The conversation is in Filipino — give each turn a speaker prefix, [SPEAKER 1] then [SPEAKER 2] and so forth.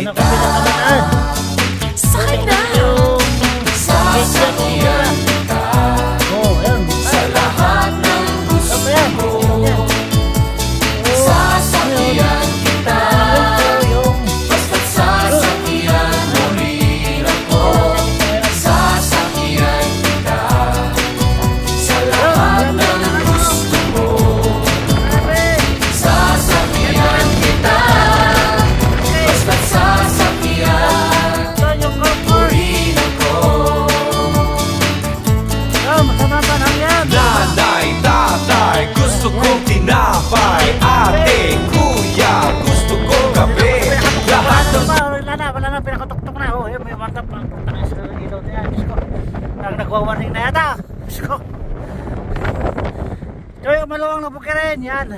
[SPEAKER 1] kita.
[SPEAKER 2] Sana
[SPEAKER 1] Sasakyan kita sa lahat ng gusto mo. Sasakyan kita, basta't sasakyan mo rin ako. Sasakyan kita sa lahat ng gusto mo. Sasakyan kita, basta't sasakyan mo rin ako. Nanay, tatay, gusto kong tinapay. Ate, kuya, gusto kong kape. Lahat ng
[SPEAKER 3] Wala na, pinakatuktok na. Oh, yun, may mata pa. Takas na ng ilaw na yan. Diyos ko. Nagwawarning na yata. Diyos ko. Ito yung maluwang na bukirin. Yan.